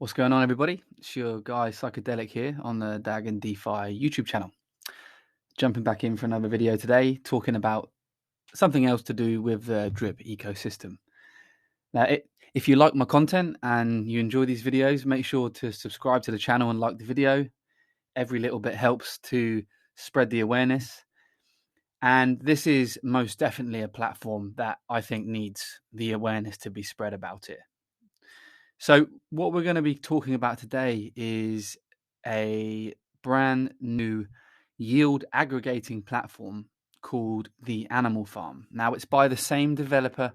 What's going on, everybody? It's your guy Psychedelic here on the DAG and DeFi YouTube channel. Jumping back in for another video today, talking about something else to do with the Drip ecosystem. Now, if you like my content and you enjoy these videos, make sure to subscribe to the channel and like the video. Every little bit helps to spread the awareness. And this is most definitely a platform that I think needs the awareness to be spread about it. So what we're going to be talking about today is a brand new yield aggregating platform called the Animal Farm. Now, it's by the same developer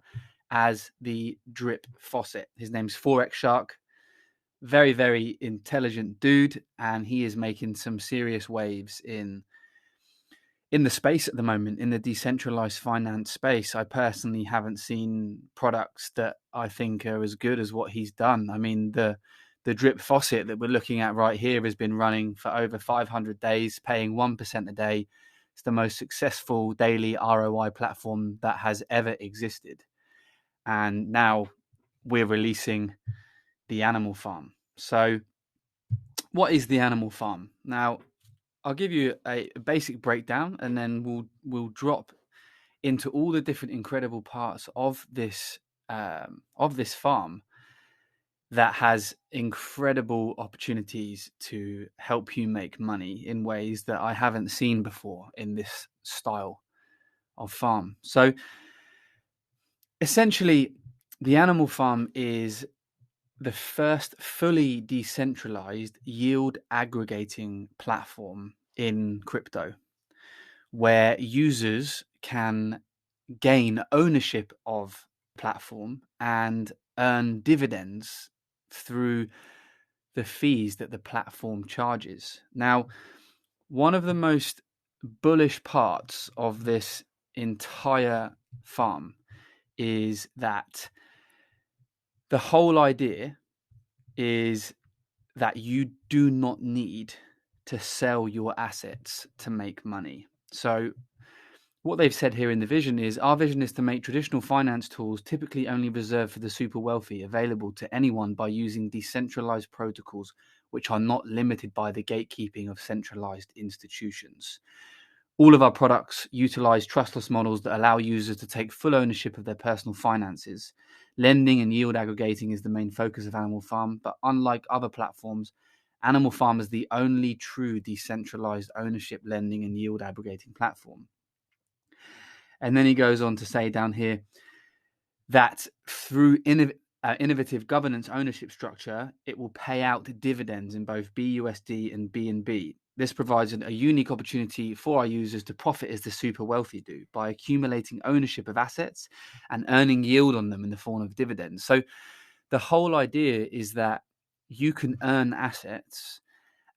as the Drip Faucet. His name's Forex Shark. Very, very intelligent dude, and he is making some serious waves in the space at the moment, in the decentralized finance space. I personally haven't seen products that I think are as good as what he's done. I mean, the Drip Faucet that we're looking at right here has been running for over 500 days, paying 1% a day. It's the most successful daily ROI platform that has ever existed. And now we're releasing the Animal Farm. So what is the Animal Farm? Now, I'll give you a basic breakdown, and then we'll drop into all the different incredible parts of this farm that has incredible opportunities to help you make money in ways that I haven't seen before in this style of farm. So essentially, the Animal Farm is the first fully decentralized yield aggregating platform in crypto, where users can gain ownership of platform and earn dividends through the fees that the platform charges. Now, one of the most bullish parts of this entire farm is that the whole idea is that you do not need to sell your assets to make money. So what they've said here in the vision is, our vision is to make traditional finance tools, typically only reserved for the super wealthy, available to anyone by using decentralized protocols which are not limited by the gatekeeping of centralized institutions. All of our products utilize trustless models that allow users to take full ownership of their personal finances. Lending and yield aggregating is the main focus of Animal Farm, but unlike other platforms, Animal Farm is the only true decentralized ownership, lending, and yield aggregating platform. And then he goes on to say down here that through innovative governance ownership structure, it will pay out dividends in both BUSD and BNB. This provides a unique opportunity for our users to profit as the super wealthy do by accumulating ownership of assets and earning yield on them in the form of dividends. So the whole idea is that you can earn assets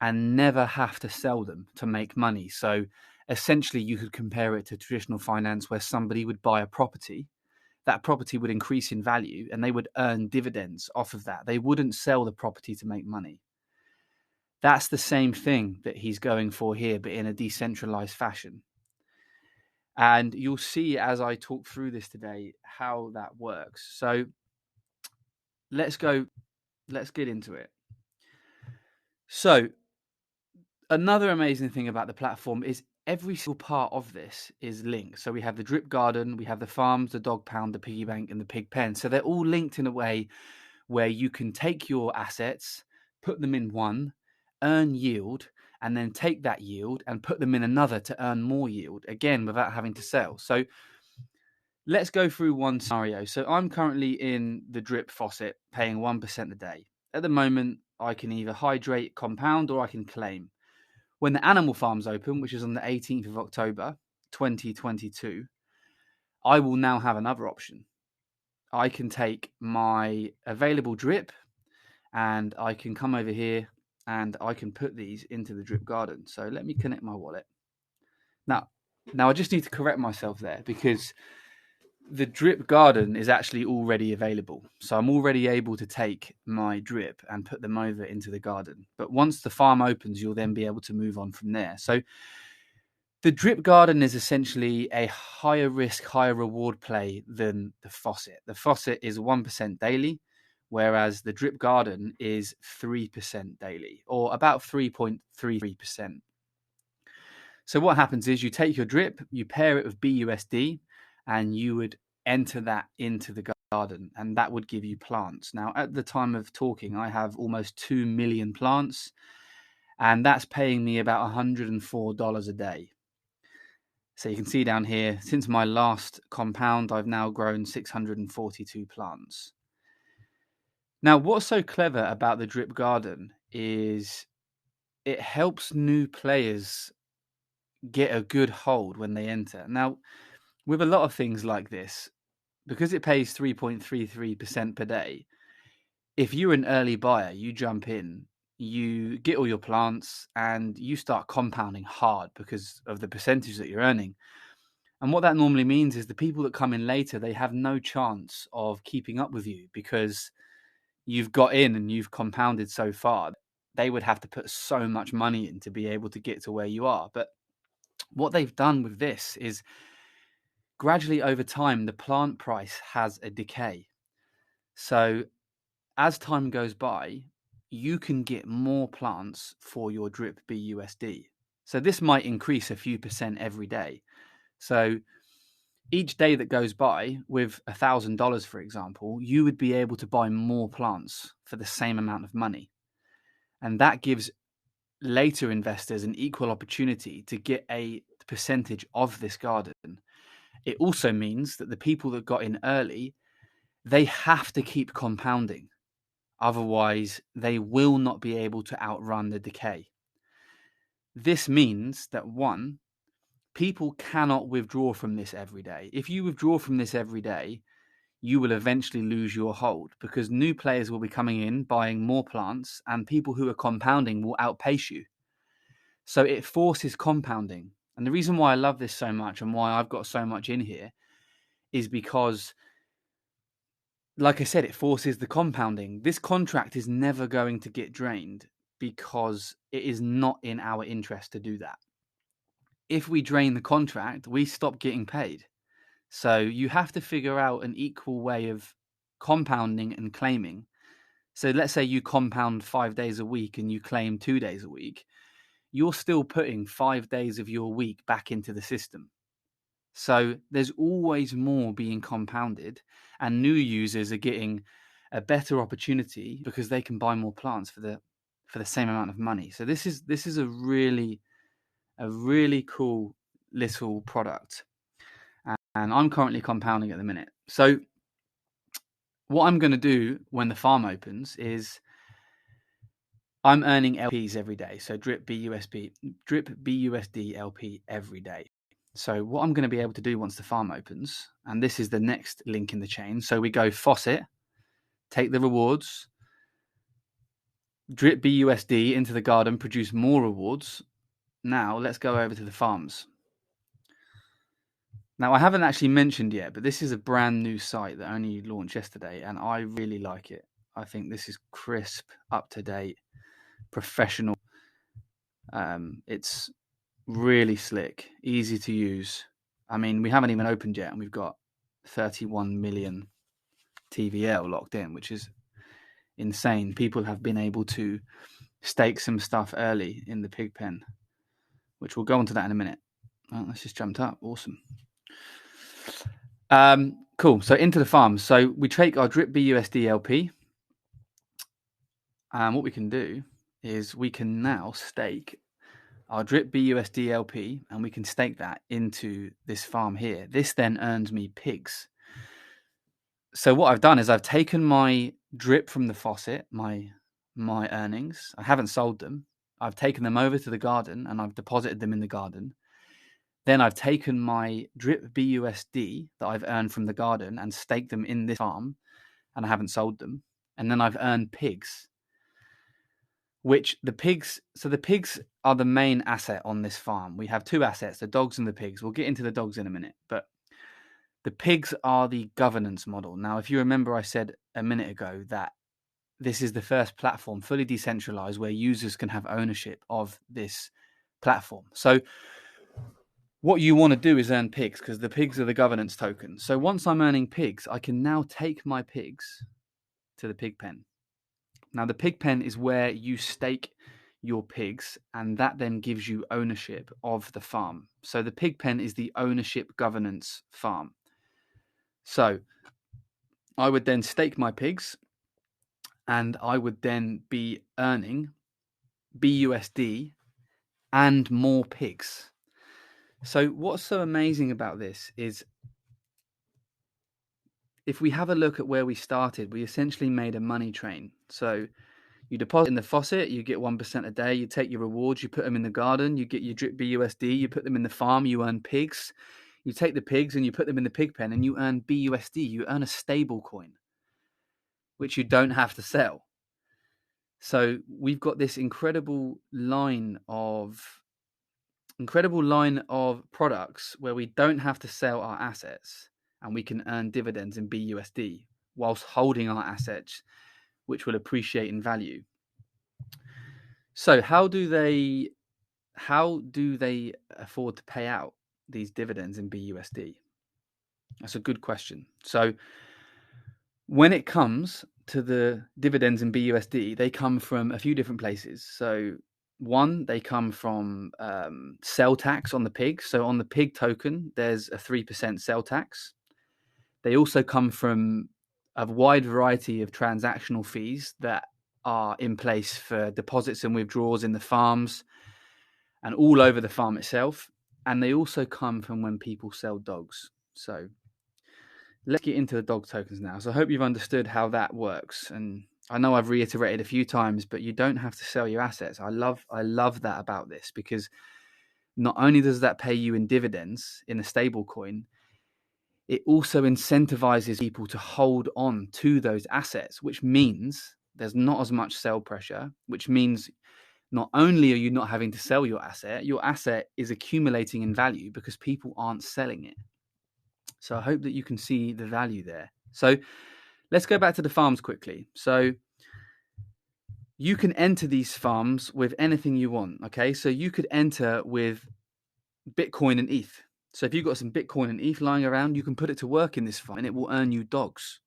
and never have to sell them to make money. So essentially, you could compare it to traditional finance where somebody would buy a property. That property would increase in value and they would earn dividends off of that. They wouldn't sell the property to make money. That's the same thing that he's going for here, but in a decentralized fashion. And you'll see as I talk through this today how that works. So let's get into it. So another amazing thing about the platform is every single part of this is linked. So we have the drip garden, we have the farms, the dog pound, the piggy bank, and the pig pen. So they're all linked in a way where you can take your assets, put them in one, earn yield, and then take that yield and put them in another to earn more yield, again, without having to sell. So let's go through one scenario. So I'm currently in the drip faucet, paying 1% a day. At the moment, I can either hydrate, compound, or I can claim. When the Animal Farm's open, which is on the 18th of October, 2022, I will now have another option. I can take my available drip and I can come over here and I can put these into the drip garden. So let me connect my wallet. Now I just need to correct myself there because the drip garden is actually already available. So I'm already able to take my drip and put them over into the garden. But once the farm opens, you'll then be able to move on from there. So the drip garden is essentially a higher risk, higher reward play than the faucet. The faucet is 1% daily, whereas the drip garden is 3% daily, or about 3.33%. So what happens is you take your drip, you pair it with BUSD, and you would enter that into the garden, and that would give you plants. Now, at the time of talking, I have almost 2 million plants, and that's paying me about $104 a day. So you can see down here, since my last compound, I've now grown 642 plants. Now, what's so clever about the drip garden is it helps new players get a good hold when they enter. Now, with a lot of things like this, because it pays 3.33% per day, if you're an early buyer, you jump in, you get all your plants, and you start compounding hard because of the percentage that you're earning. And what that normally means is the people that come in later, they have no chance of keeping up with you because you've got in and you've compounded so far. They would have to put so much money in to be able to get to where you are. But what they've done with this is gradually over time, the plant price has a decay. So as time goes by, you can get more plants for your drip BUSD. So this might increase a few percent every day. So each day that goes by with $1,000, for example, you would be able to buy more plants for the same amount of money. And that gives later investors an equal opportunity to get a percentage of this garden. It also means that the people that got in early, they have to keep compounding. Otherwise, they will not be able to outrun the decay. This means that, one, people cannot withdraw from this every day. If you withdraw from this every day, you will eventually lose your hold because new players will be coming in, buying more plants, and people who are compounding will outpace you. So it forces compounding. And the reason why I love this so much and why I've got so much in here is because, like I said, it forces the compounding. This contract is never going to get drained because it is not in our interest to do that. If we drain the contract, we stop getting paid. So you have to figure out an equal way of compounding and claiming. So let's say you compound 5 days a week and you claim 2 days a week. You're still putting 5 days of your week back into the system. So there's always more being compounded, and new users are getting a better opportunity because they can buy more plants for the same amount of money. So this is a really cool little product, and I'm currently compounding at the minute. So what I'm going to do when the farm opens is I'm earning LPs every day. So drip BUSD LP every day. So what I'm going to be able to do once the farm opens, and this is the next link in the chain. So we go Faucet, take the rewards, drip BUSD into the garden, produce more rewards. Now let's go over to the farms. Now I haven't actually mentioned yet, but this is a brand new site that only launched yesterday, and I really like it. I think this is crisp, up to date, professional. It's really slick, easy to use. I mean, we haven't even opened yet, and we've got 31 million TVL locked in, which is insane. People have been able to stake some stuff early in the pig pen, which we'll go on to that in a minute. Oh, that's just jumped up. Awesome. Cool. So into the farm. So we take our drip BUSD LP, and what we can do is we can now stake our drip BUSD LP, and we can stake that into this farm here. This then earns me pigs. So what I've done is I've taken my drip from the faucet, my earnings. I haven't sold them. I've taken them over to the garden and I've deposited them in the garden. Then I've taken my drip BUSD that I've earned from the garden and staked them in this farm, and I haven't sold them. And then I've earned pigs. The pigs are the main asset on this farm. We have two assets, the dogs and the pigs. We'll get into the dogs in a minute, but the pigs are the governance model. Now, if you remember, I said a minute ago that this is the first platform fully decentralized where users can have ownership of this platform. So what you want to do is earn pigs, because the pigs are the governance token. So once I'm earning pigs, I can now take my pigs to the pig pen. Now, the pig pen is where you stake your pigs, and that then gives you ownership of the farm. So the pig pen is the ownership governance farm. So I would then stake my pigs, and I would then be earning BUSD and more pigs. So what's so amazing about this is, if we have a look at where we started, we essentially made a money train. So you deposit in the Faucet, you get 1% a day, you take your rewards, you put them in the garden, you get your drip BUSD, you put them in the farm, you earn pigs. You take the pigs and you put them in the pig pen and you earn BUSD, you earn a stable coin, which you don't have to sell. So we've got this incredible line of products where we don't have to sell our assets and we can earn dividends in BUSD whilst holding our assets, which will appreciate in value. So how do they afford to pay out these dividends in BUSD? That's a good question. So when it comes to the dividends in BUSD, they come from a few different places. So one, they come from sell tax on the pig. So on the pig token, there's a 3% sell tax. They also come from a wide variety of transactional fees that are in place for deposits and withdrawals in the farms and all over the farm itself. And they also come from when people sell dogs. So let's get into the dog tokens now. So I hope you've understood how that works. And I know I've reiterated a few times, but you don't have to sell your assets. I love that about this, because not only does that pay you in dividends in a stable coin, it also incentivizes people to hold on to those assets, which means there's not as much sell pressure, which means not only are you not having to sell your asset is accumulating in value because people aren't selling it. So I hope that you can see the value there. So let's go back to the farms quickly. So you can enter these farms with anything you want. Okay, so you could enter with Bitcoin and ETH. So if you've got some Bitcoin and ETH lying around, you can put it to work in this farm and it will earn you dogs.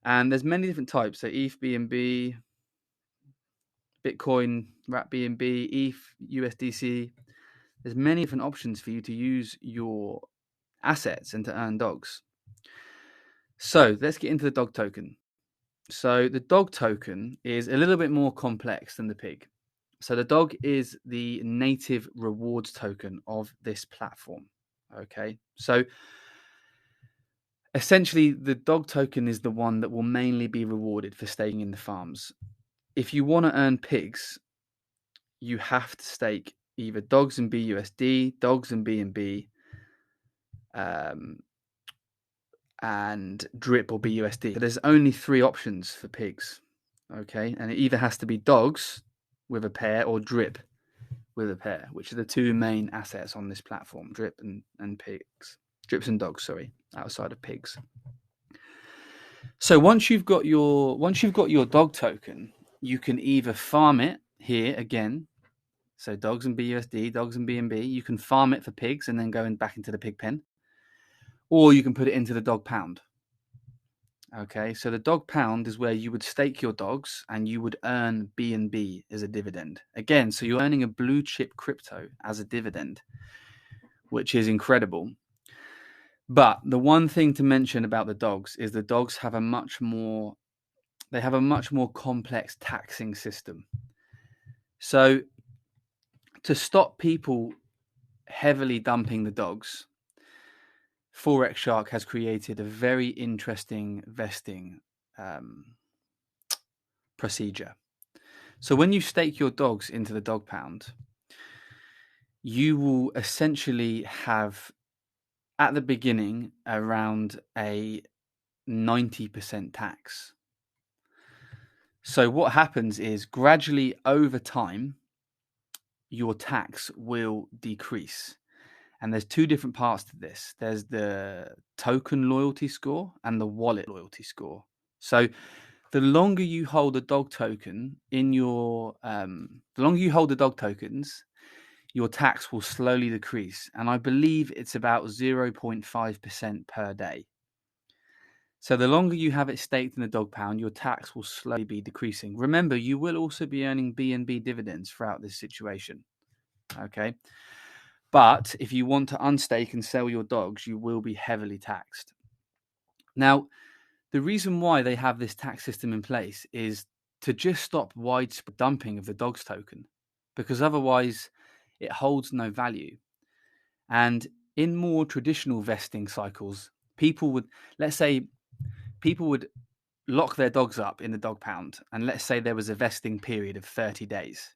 And there's many different types. So ETH, BNB, Bitcoin, wrap BNB, ETH, USDC. There's many different options for you to use your assets and to earn dogs. So let's get into the dog token. So the dog token is a little bit more complex than the pig. So the dog is the native rewards token of this platform. Okay, so essentially the dog token is the one that will mainly be rewarded for staking in the farms. If you want to earn pigs, you have to stake either dogs and BUSD, dogs and BNB, and drip or BUSD. So there's only 3 options for pigs. Okay, and it either has to be dogs with a pair or drip with a pair, which are the 2 main assets on this platform: drip and pigs. Drips and dogs, sorry, outside of pigs. So once you've got your dog token, you can either farm it here again. So dogs and BUSD, dogs and BNB, you can farm it for pigs and then go back into the pig pen, or you can put it into the dog pound. Okay, so the dog pound is where you would stake your dogs and you would earn BNB as a dividend. Again, so you're earning a blue chip crypto as a dividend, which is incredible. But the one thing to mention about the dogs is the dogs have a much more complex taxing system. So to stop people heavily dumping the dogs, Forex Shark has created a very interesting vesting procedure. So when you stake your dogs into the dog pound, you will essentially have at the beginning around a 90% tax. So what happens is gradually over time, your tax will decrease. And there's 2 different parts to this. There's the token loyalty score and the wallet loyalty score. So the longer you hold a dog token the longer you hold the dog tokens, your tax will slowly decrease. And I believe it's about 0.5% per day. So the longer you have it staked in the dog pound, your tax will slowly be decreasing. Remember, you will also be earning BNB dividends throughout this situation. Okay. But if you want to unstake and sell your dogs, you will be heavily taxed. Now, the reason why they have this tax system in place is to just stop widespread dumping of the dogs token, because otherwise it holds no value. And in more traditional vesting cycles, people would lock their dogs up in the dog pound, and let's say there was a vesting period of 30 days.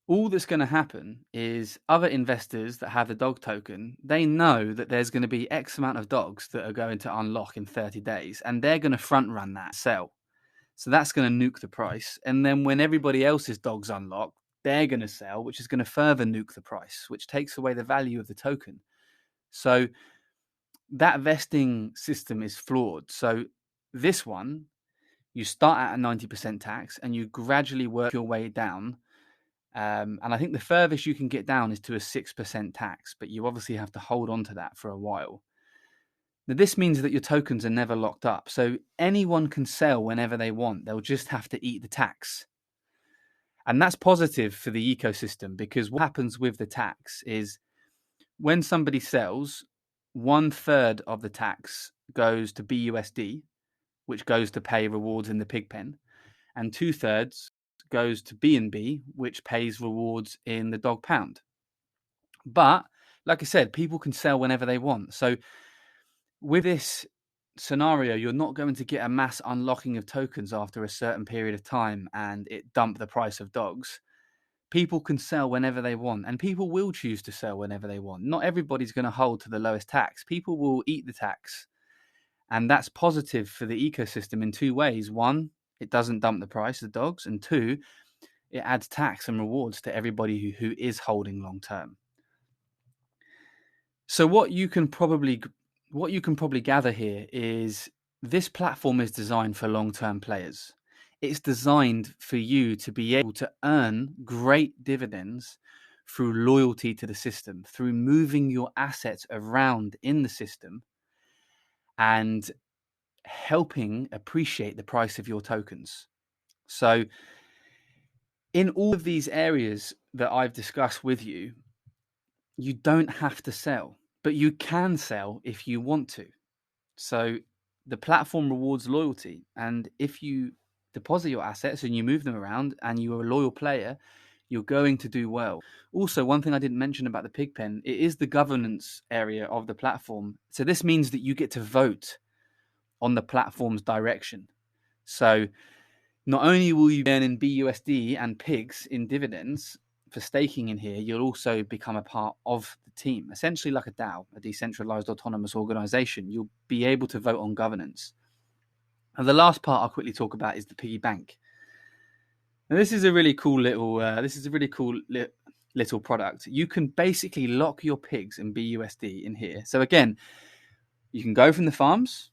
All that's going to happen is other investors that have the dog token, they know that there's going to be X amount of dogs that are going to unlock in 30 days, and they're going to front run that sell. So that's going to nuke the price. And then when everybody else's dogs unlock, they're going to sell, which is going to further nuke the price, which takes away the value of the token. So that vesting system is flawed. So this one, you start at a 90% tax and you gradually work your way down. And I think the furthest you can get down is to a 6% tax, but you obviously have to hold on to that for a while. Now, this means that your tokens are never locked up. So anyone can sell whenever they want. They'll just have to eat the tax. And that's positive for the ecosystem, because what happens with the tax is when somebody sells, 1/3 of the tax goes to BUSD, which goes to pay rewards in the pig pen, and 2/3 goes to BNB, which pays rewards in the dog pound. But like I said, people can sell whenever they want. So with this scenario, you're not going to get a mass unlocking of tokens after a certain period of time and it dump the price of dogs. People can sell whenever they want, and people will choose to sell whenever they want. Not everybody's going to hold to the lowest tax. People will eat the tax. And that's positive for the ecosystem in two ways. One, it doesn't dump the price of dogs. And two, it adds tax and rewards to everybody who is holding long term. So what you can probably gather here is this platform is designed for long term players. It's designed for you to be able to earn great dividends through loyalty to the system, through moving your assets around in the system and helping appreciate the price of your tokens. So in all of these areas that I've discussed with you, you don't have to sell, but you can sell if you want to. So the platform rewards loyalty. And if you deposit your assets and you move them around and you're a loyal player, you're going to do well. Also, one thing I didn't mention about the pig pen, it is the governance area of the platform. So this means that you get to vote on the platform's direction. So not only will you earn in BUSD and pigs in dividends for staking in here, you'll also become a part of the team, essentially like a DAO, a decentralized autonomous organization. You'll be able to vote on governance. And the last part I'll quickly talk about is the Piggy Bank. Now, this is a really cool little product. You can basically lock your pigs in BUSD in here. So again, you can go from the farms,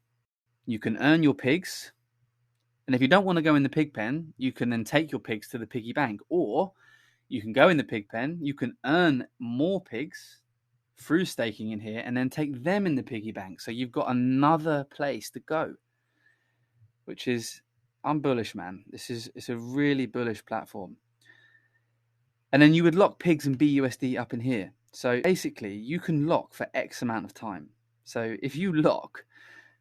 you can earn your pigs, and if you don't want to go in the pig pen, you can then take your pigs to the piggy bank, or you can go in the pig pen, you can earn more pigs through staking in here and then take them in the piggy bank. So you've got another place to go, which is, I'm bullish, man. It's a really bullish platform. And then you would lock pigs and BUSD up in here. So basically you can lock for X amount of time. So if you lock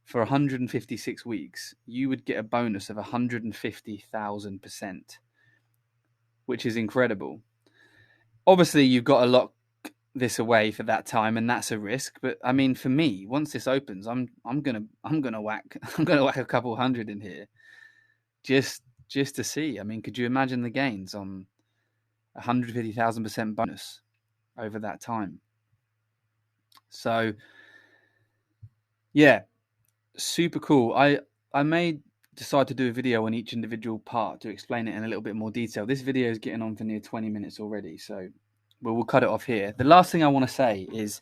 for 156 weeks, you would get a bonus of 150,000%, which is incredible. Obviously, you've got to lock this away for that time, and that's a risk. But I mean, for me, once this opens, I'm gonna whack a couple hundred in here, just to see. I mean, could you imagine the gains on 150,000% bonus over that time? So, yeah. Super cool. I may decide to do a video on each individual part to explain it in a little bit more detail. This video is getting on for near 20 minutes already, so we'll cut it off here. The last thing I want to say is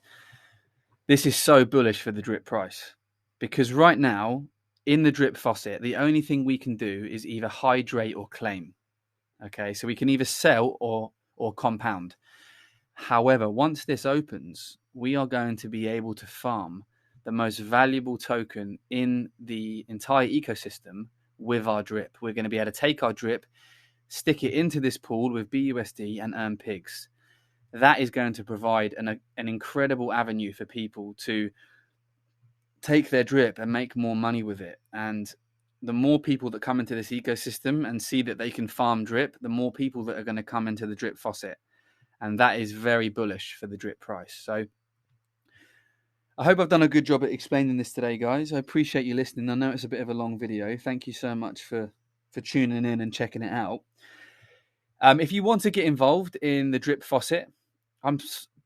this is so bullish for the drip price, because right now in the drip faucet, the only thing we can do is either hydrate or claim. Okay, so we can either sell or compound. However, once this opens, we are going to be able to farm the most valuable token in the entire ecosystem with our drip. We're going to be able to take our drip, stick it into this pool with BUSD and earn pigs. That is going to provide an incredible avenue for people to take their drip and make more money with it. And the more people that come into this ecosystem and see that they can farm drip, the more people that are going to come into the drip faucet. And that is very bullish for the drip price. So I hope I've done a good job at explaining this today, guys. I appreciate you listening. I know it's a bit of a long video. Thank you so much for tuning in and checking it out. If you want to get involved in the drip faucet, I'm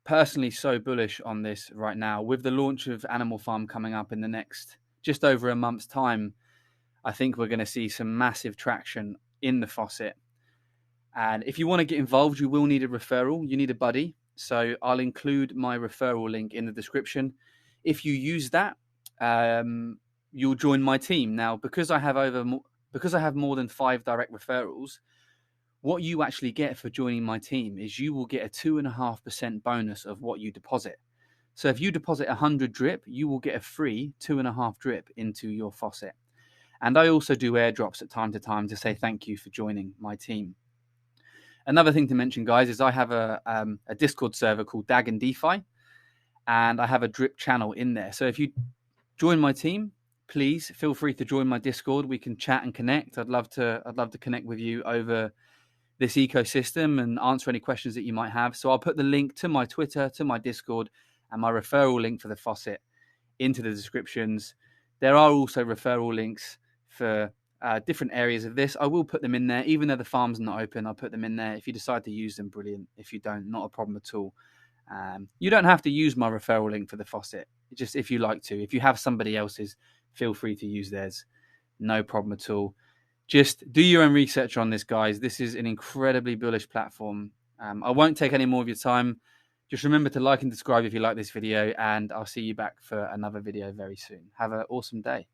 personally so bullish on this right now. With the launch of Animal Farm coming up in the next just over a month's time, I think we're going to see some massive traction in the faucet. And if you want to get involved, you will need a referral. You need a buddy. So I'll include my referral link in the description. If you use that, you'll join my team. Now, because I have more than 5 direct referrals, what you actually get for joining my team is you will get a 2.5% bonus of what you deposit. So if you deposit 100 drip, you will get a free 2.5 drip into your faucet. And I also do airdrops at time to time to say thank you for joining my team. Another thing to mention, guys, is I have a Discord server called Dag and DeFi, and I have a drip channel in there. So if you join my team, please feel free to join my Discord. We can chat and connect. I'd love to connect with you over this ecosystem and answer any questions that you might have. So I'll put the link to my Twitter, to my Discord, and my referral link for the faucet into the descriptions. There are also referral links for different areas of this. I will put them in there, even though the farm's not open. I'll put them in there. If you decide to use them, brilliant. If you don't, not a problem at all. You don't have to use my referral link for the faucet. Just if you like to. If you have somebody else's, feel free to use theirs. No problem at all. Just do your own research on this, guys. This is an incredibly bullish platform. I won't take any more of your time. Just remember to like and subscribe if you like this video, and I'll see you back for another video very soon. Have an awesome day.